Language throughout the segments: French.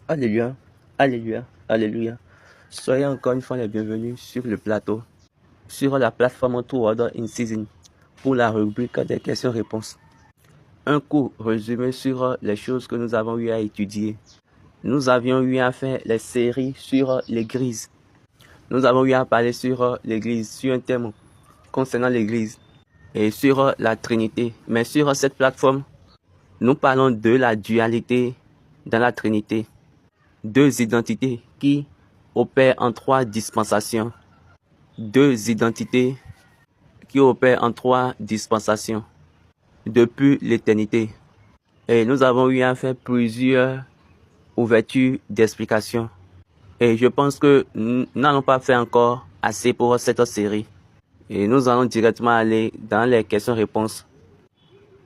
Alléluia, Alléluia, Alléluia. Soyez encore une fois les bienvenus sur le plateau, sur la plateforme Toward in Season, pour la rubrique des questions-réponses. Un court résumé sur les choses que nous avons eu à étudier. Nous avions eu à faire les séries sur l'Église. Nous avons eu à parler sur l'Église, sur un thème concernant l'Église et sur la Trinité. Mais sur cette plateforme, nous parlons de la dualité dans la Trinité. Deux identités qui opèrent en trois dispensations. Deux identités qui opèrent en trois dispensations depuis l'éternité. Et nous avons eu à faire plusieurs ouvertures d'explications. Et je pense que nous n'allons pas faire encore assez pour cette série. Et nous allons directement aller dans les questions-réponses.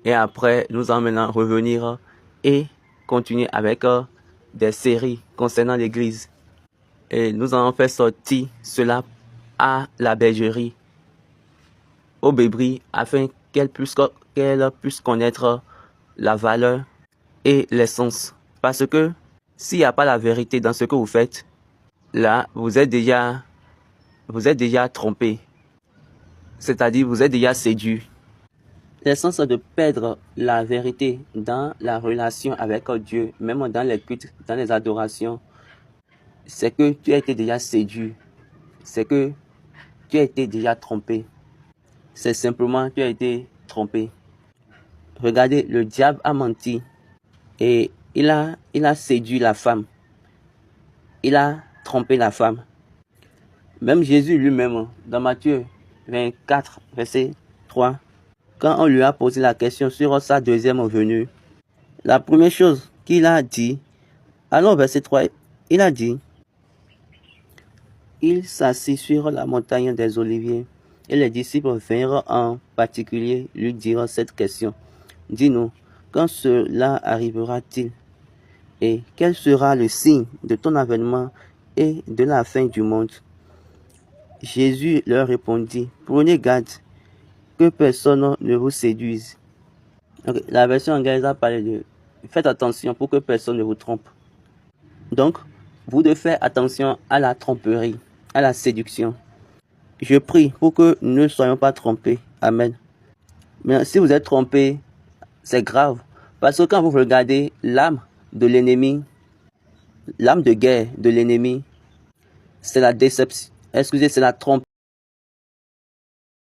Et après, nous allons maintenant revenir et continuer avec des séries concernant l'Église. Et nous allons faire sortir cela à la bergerie, au bébris, afin qu'elle puisse connaître la valeur et l'essence. Parce que s'il n'y a pas la vérité dans ce que vous faites, là, vous êtes déjà trompé. C'est-à-dire, vous êtes déjà séduit. L'essence de perdre la vérité dans la relation avec Dieu, même dans les cultes, dans les adorations, c'est que tu as été déjà séduit. C'est que tu as été déjà trompé. C'est simplement tu as été trompé. Regardez, le diable a menti et il a séduit la femme. Il a trompé la femme. Même Jésus lui-même, dans Matthieu 24, verset 3, quand on lui a posé la question sur sa deuxième venue, la première chose qu'il a dit, alors verset 3, il a dit, il s'assit sur la montagne des Oliviers et les disciples vinrent en particulier lui dire cette question. Dis-nous, quand cela arrivera-t-il? Et quel sera le signe de ton avènement et de la fin du monde? Jésus leur répondit, prenez garde que personne ne vous séduise. Okay, la version anglaise a parlé de faites attention pour que personne ne vous trompe. Donc, vous devez faire attention à la tromperie, à la séduction. Je prie pour que nous ne soyons pas trompés. Amen. Mais si vous êtes trompés, c'est grave. Parce que quand vous regardez l'âme de l'ennemi, l'âme de guerre de l'ennemi, c'est la déception, c'est la tromperie.